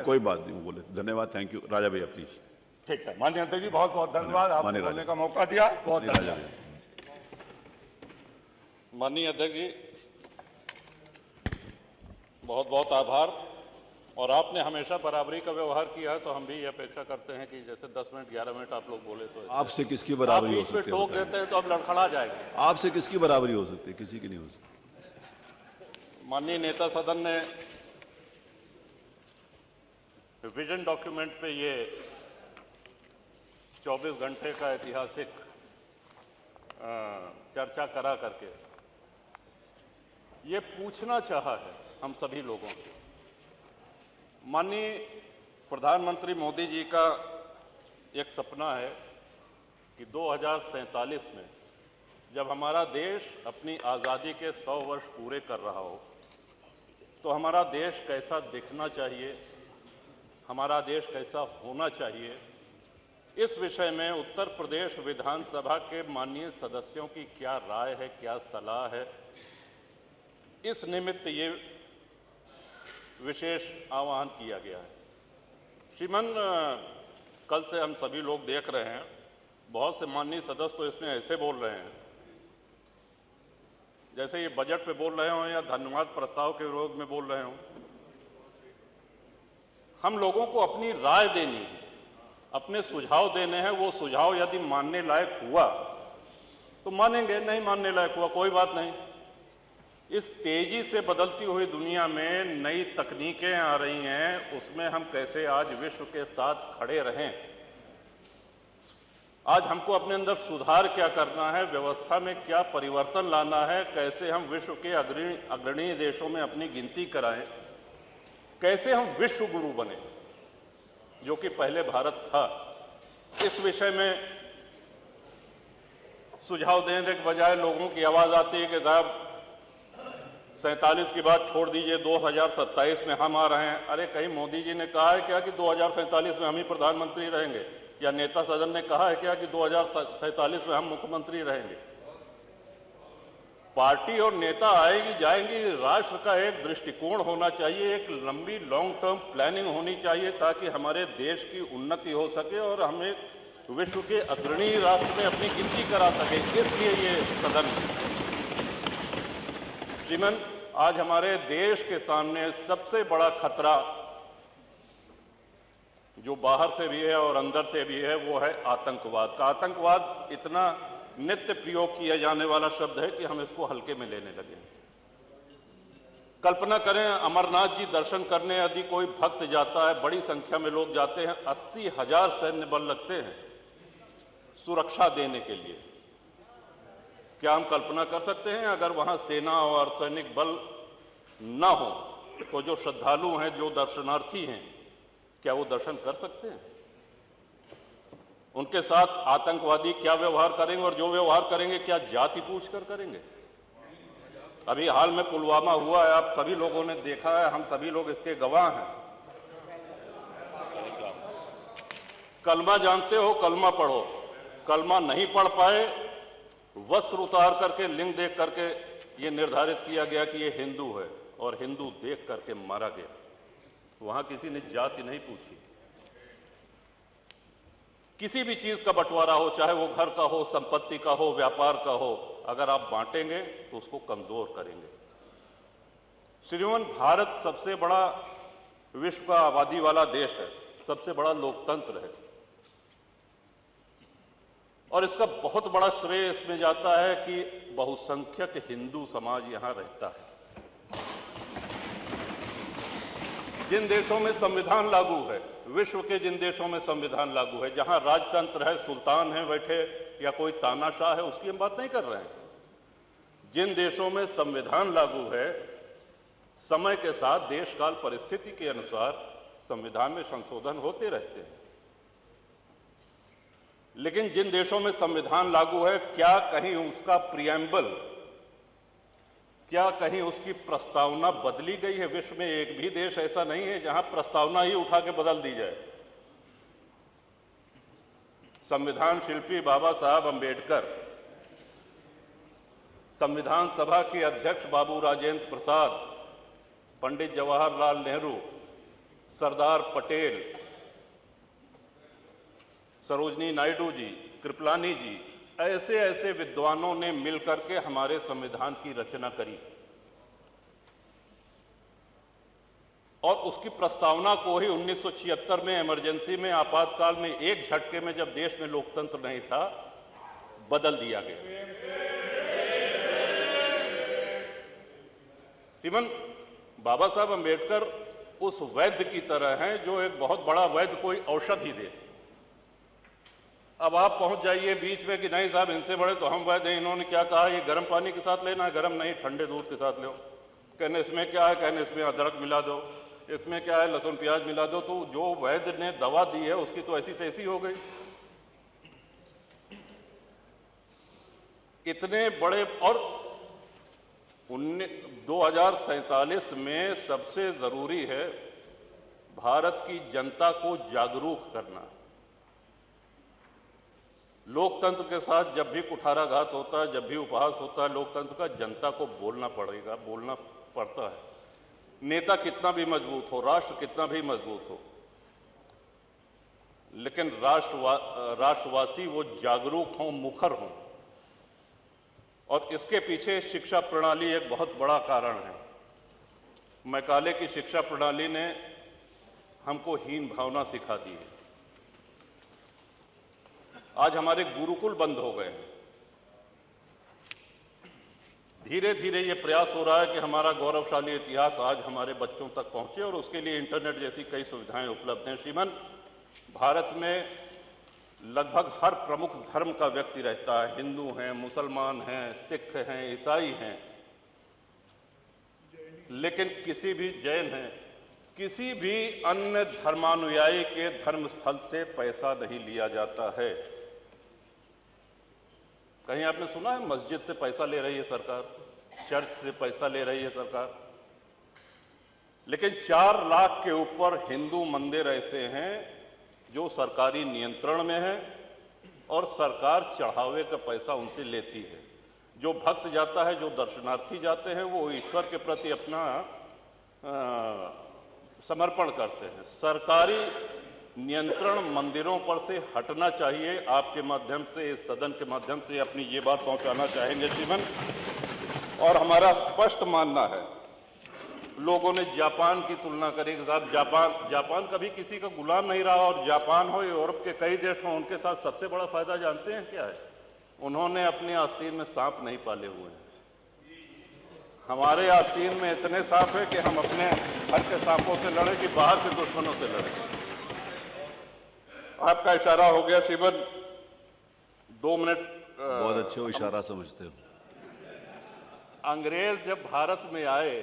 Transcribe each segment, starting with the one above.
कोई बात नहीं, बोले धन्यवाद, थैंक यू। राजा भैया प्लीज। ठीक है माननीय अध्यक्ष जी, बहुत बहुत धन्यवाद, आपने बोलने का मौका दिया, बहुत राजा धन्यवाद। भैया माननीय अध्यक्ष जी, बहुत बहुत आभार। और आपने हमेशा बराबरी का व्यवहार किया है, तो हम भी ये अपेक्षा करते हैं कि जैसे 10 मिनट 11 मिनट आप लोग बोले तो आपसे किसकी आप बराबरी हो बीच में सकती है? टोक बताइए। देते हैं तो अब लड़खड़ा जाएंगे। आपसे किसकी बराबरी हो सकती है? किसी की नहीं हो सकती। माननीय नेता सदन ने विजन डॉक्यूमेंट पे ये 24 घंटे का ऐतिहासिक चर्चा करा करके ये पूछना चाहा है हम सभी लोगों से। माननीय प्रधानमंत्री मोदी जी का एक सपना है कि 2047 में जब हमारा देश अपनी आज़ादी के 100 वर्ष पूरे कर रहा हो तो हमारा देश कैसा दिखना चाहिए, हमारा देश कैसा होना चाहिए, इस विषय में उत्तर प्रदेश विधानसभा के माननीय सदस्यों की क्या राय है, क्या सलाह है। इस निमित्त ये विशेष आह्वान किया गया है। श्रीमान, कल से हम सभी लोग देख रहे हैं, बहुत से माननीय सदस्य तो इसमें ऐसे बोल रहे हैं जैसे ये बजट पे बोल रहे हों या धन्यवाद प्रस्ताव के विरोध में बोल रहे हों। हम लोगों को अपनी राय देनी है, अपने सुझाव देने हैं। वो सुझाव यदि मानने लायक हुआ तो मानेंगे, नहीं मानने लायक हुआ कोई बात नहीं। इस तेजी से बदलती हुई दुनिया में नई तकनीकें आ रही हैं, उसमें हम कैसे आज विश्व के साथ खड़े रहें। आज हमको अपने अंदर सुधार क्या करना है, व्यवस्था में क्या परिवर्तन लाना है, कैसे हम विश्व के अग्रणी देशों में अपनी गिनती कराएं, कैसे हम विश्व गुरु बने जो कि पहले भारत था। इस विषय में सुझाव देने के बजाय लोगों की आवाज़ आती है कि साहब 47 की बात छोड़ दीजिए, 2027 में हम आ रहे हैं। अरे कहीं मोदी जी ने कहा है क्या कि 2047 में हम ही प्रधानमंत्री रहेंगे, या नेता सदन ने कहा है क्या कि 2047 में हम मुख्यमंत्री रहेंगे? पार्टी और नेता आएगी जाएंगी, राष्ट्र का एक दृष्टिकोण होना चाहिए, एक लंबी लॉन्ग टर्म प्लानिंग होनी चाहिए ताकि हमारे देश की उन्नति हो सके और हम एक विश्व के अग्रणी राष्ट्र में अपनी गिनती करा सके। इसलिए ये सदन श्रीमन, आज हमारे देश के सामने सबसे बड़ा खतरा जो बाहर से भी है और अंदर से भी है वो है आतंकवाद का। आतंकवाद इतना नित्य प्रयोग किया जाने वाला शब्द है कि हम इसको हल्के में लेने लगे। कल्पना करें, अमरनाथ जी दर्शन करने यदि कोई भक्त जाता है, बड़ी संख्या में लोग जाते हैं, 80,000 सैन्य बल लगते हैं सुरक्षा देने के लिए। क्या हम कल्पना कर सकते हैं अगर वहां सेना और सैनिक बल न हो तो जो श्रद्धालु हैं, जो दर्शनार्थी हैं, क्या वो दर्शन कर सकते हैं? उनके साथ आतंकवादी क्या व्यवहार करेंगे, और जो व्यवहार करेंगे क्या जाति पूछकर करेंगे? अभी हाल में पुलवामा हुआ है, आप सभी लोगों ने देखा है, हम सभी लोग इसके गवाह हैं। कलमा जानते हो, कलमा पढ़ो। कलमा नहीं पढ़ पाए, वस्त्र उतार करके, लिंग देख करके ये निर्धारित किया गया कि ये हिंदू है, और हिंदू देख करके मारा गया। वहां किसी ने जाति नहीं पूछी। किसी भी चीज का बंटवारा हो, चाहे वो घर का हो, संपत्ति का हो, व्यापार का हो, अगर आप बांटेंगे तो उसको कमजोर करेंगे। श्रीमान, भारत सबसे बड़ा विश्व का आबादी वाला देश है, सबसे बड़ा लोकतंत्र है, और इसका बहुत बड़ा श्रेय इसमें जाता है कि बहुसंख्यक हिंदू समाज यहां रहता है। जिन देशों में संविधान लागू है, विश्व के जिन देशों में संविधान लागू है, जहां राजतंत्र है, सुल्तान है बैठे या कोई तानाशाह है, उसकी हम बात नहीं कर रहे हैं। जिन देशों में संविधान लागू है, समय के साथ देश काल परिस्थिति के अनुसार संविधान में संशोधन होते रहते हैं। लेकिन जिन देशों में संविधान लागू है, क्या कहीं उसका प्रिएम्बल, क्या कहीं उसकी प्रस्तावना बदली गई है? विश्व में एक भी देश ऐसा नहीं है जहां प्रस्तावना ही उठा के बदल दी जाए। संविधान शिल्पी बाबा साहब अंबेडकर, संविधान सभा के अध्यक्ष बाबू राजेंद्र प्रसाद, पंडित जवाहरलाल नेहरू, सरदार पटेल, सरोजनी नायडू जी, कृपलानी जी, ऐसे ऐसे विद्वानों ने मिलकर के हमारे संविधान की रचना करी और उसकी प्रस्तावना को ही 1976 में इमरजेंसी में, आपातकाल में, एक झटके में, जब देश में लोकतंत्र नहीं था, बदल दिया गया। श्रीमान बाबा साहब अंबेडकर उस वैद्य की तरह हैं जो एक बहुत बड़ा वैद्य कोई औषधि दे। अब आप पहुंच जाइए बीच में कि नहीं साहब इनसे बड़े तो हम वैद्य हैं, इन्होंने क्या कहा, ये गर्म पानी के साथ लेना है, गर्म नहीं ठंडे दूध के साथ लो। कहने इसमें क्या है, कहने इसमें अदरक मिला दो, इसमें क्या है, लहसुन प्याज मिला दो। तो जो वैद्य ने दवा दी है उसकी तो ऐसी तैसी हो गई। इतने बड़े, और 2047 में सबसे जरूरी है भारत की जनता को जागरूक करना। लोकतंत्र के साथ जब भी कुठाराघात होता है, जब भी उपहास होता है लोकतंत्र का, जनता को बोलना पड़ेगा, बोलना पड़ता है। नेता कितना भी मजबूत हो, राष्ट्र कितना भी मजबूत हो, लेकिन राष्ट्रवासी वो जागरूक हों, मुखर हों। और इसके पीछे शिक्षा प्रणाली एक बहुत बड़ा कारण है। मैकाले की शिक्षा प्रणाली ने हमको हीन भावना सिखा दी है। आज हमारे गुरुकुल बंद हो गए हैं। धीरे धीरे ये प्रयास हो रहा है कि हमारा गौरवशाली इतिहास आज हमारे बच्चों तक पहुंचे, और उसके लिए इंटरनेट जैसी कई सुविधाएं उपलब्ध हैं। श्रीमान, भारत में लगभग हर प्रमुख धर्म का व्यक्ति रहता है। हिंदू हैं, मुसलमान हैं, सिख हैं, ईसाई हैं, लेकिन किसी भी जैन हैं, किसी भी अन्य धर्मानुयायी के धर्म स्थल से पैसा नहीं लिया जाता है। कहीं आपने सुना है मस्जिद से पैसा ले रही है सरकार, चर्च से पैसा ले रही है सरकार? लेकिन 4 लाख के ऊपर हिंदू मंदिर ऐसे हैं जो सरकारी नियंत्रण में है और सरकार चढ़ावे का पैसा उनसे लेती है। जो भक्त जाता है, जो दर्शनार्थी जाते हैं, वो ईश्वर के प्रति अपना समर्पण करते हैं। सरकारी नियंत्रण मंदिरों पर से हटना चाहिए। आपके माध्यम से, इस सदन के माध्यम से अपनी ये बात पहुंचाना चाहेंगे श्रीमान। और हमारा स्पष्ट मानना है, लोगों ने जापान की तुलना करी कि साहब जापान कभी किसी का गुलाम नहीं रहा, और जापान हो, यूरोप के कई देश हों, उनके साथ सबसे बड़ा फायदा जानते हैं क्या है? उन्होंने अपनी आस्तीन में सांप नहीं पाले हुए हैं। हमारे आस्तीन में इतने सांप है कि हम अपने घर के सांपों से लड़े कि बाहर के दुश्मनों से लड़े। आपका इशारा हो गया श्रीमन, 2 मिनट। बहुत अच्छे हो, इशारा समझते हो। अंग्रेज जब भारत में आए,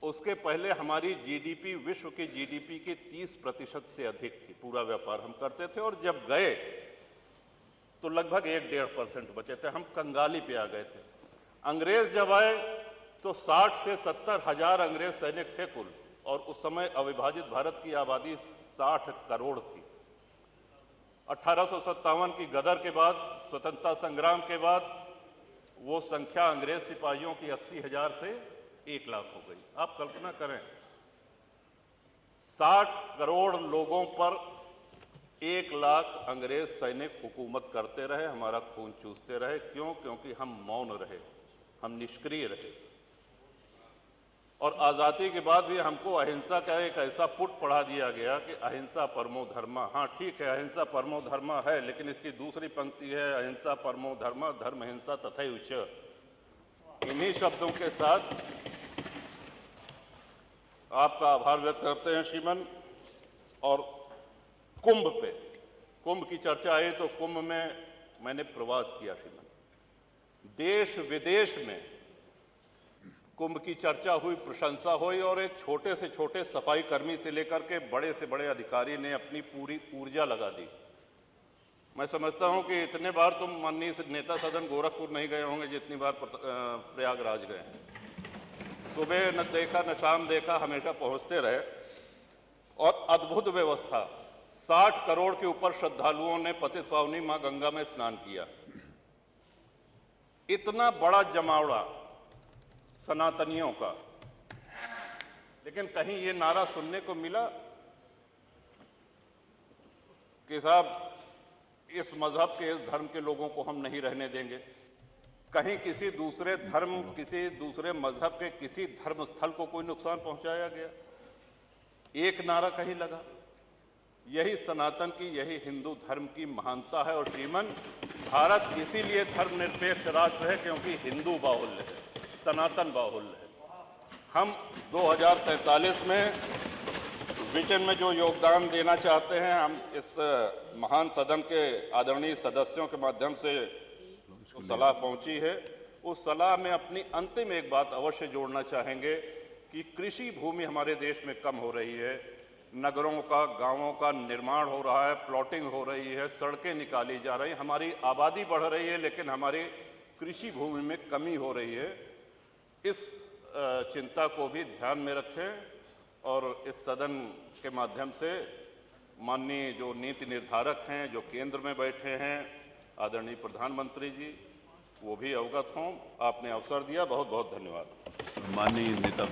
उसके पहले हमारी जीडीपी विश्व की जीडीपी के 30% से अधिक थी। पूरा व्यापार हम करते थे, और जब गए तो लगभग 1-1.5% बचे थे। हम कंगाली पे आ गए थे। अंग्रेज जब आए तो 60 से 70 हजार अंग्रेज सैनिक थे कुल, और उस समय अविभाजित भारत की आबादी 60 करोड़ थी। 1857 की गदर के बाद, स्वतंत्रता संग्राम के बाद, वो संख्या अंग्रेज सिपाहियों की 80,000 से 1 लाख हो गई। आप कल्पना करें, 60 करोड़ लोगों पर 1 लाख अंग्रेज सैनिक हुकूमत करते रहे, हमारा खून चूसते रहे। क्यों? क्योंकि हम मौन रहे, हम निष्क्रिय रहे। और आज़ादी के बाद भी हमको अहिंसा का एक ऐसा पुट पढ़ा दिया गया कि अहिंसा परमो धर्मा। हाँ ठीक है, अहिंसा परमो धर्मा है, लेकिन इसकी दूसरी पंक्ति है अहिंसा परमो धर्मा धर्म हिंसा तथैव च। इन्हीं शब्दों के साथ आपका आभार व्यक्त करते हैं श्रीमन। और कुंभ की चर्चा आई तो कुंभ में मैंने प्रवास किया श्रीमन। देश विदेश में कुंभ की चर्चा हुई, प्रशंसा हुई, और एक छोटे से छोटे सफाई कर्मी से लेकर के बड़े से बड़े अधिकारी ने अपनी पूरी ऊर्जा लगा दी। मैं समझता हूं कि इतने बार तो माननीय नेता सदन गोरखपुर नहीं गए होंगे जितनी बार प्रयागराज गए। सुबह न देखा न शाम देखा, हमेशा पहुंचते रहे। और अद्भुत व्यवस्था, 60 करोड़ के ऊपर श्रद्धालुओं ने पतित पावनी मां गंगा में स्नान किया। इतना बड़ा जमावड़ा सनातनियों का, लेकिन कहीं ये नारा सुनने को मिला कि साहब इस मजहब के, इस धर्म के लोगों को हम नहीं रहने देंगे। कहीं किसी दूसरे धर्म, किसी दूसरे मजहब के किसी धर्म स्थल को कोई नुकसान पहुंचाया गया? एक नारा कहीं लगा? यही सनातन की, यही हिंदू धर्म की महानता है। और श्रीमन, भारत इसीलिए धर्मनिरपेक्ष राष्ट्र है क्योंकि हिंदू बाहुल्य है, सनातन बाहुल्य है। हम 2047 में विजन में जो योगदान देना चाहते हैं, हम इस महान सदन के आदरणीय सदस्यों के माध्यम से जो सलाह पहुंची है, उस सलाह में अपनी अंतिम एक बात अवश्य जोड़ना चाहेंगे कि कृषि भूमि हमारे देश में कम हो रही है, नगरों का, गांवों का निर्माण हो रहा है, प्लॉटिंग हो रही है, सड़कें निकाली जा रही हैं, हमारी आबादी बढ़ रही है, लेकिन हमारी कृषि भूमि में कमी हो रही है। इस चिंता को भी ध्यान में रखें और इस सदन के माध्यम से माननीय जो नीति निर्धारक हैं, जो केंद्र में बैठे हैं, आदरणीय प्रधानमंत्री जी, वो भी अवगत हों। आपने अवसर दिया, बहुत बहुत धन्यवाद। माननीय नेता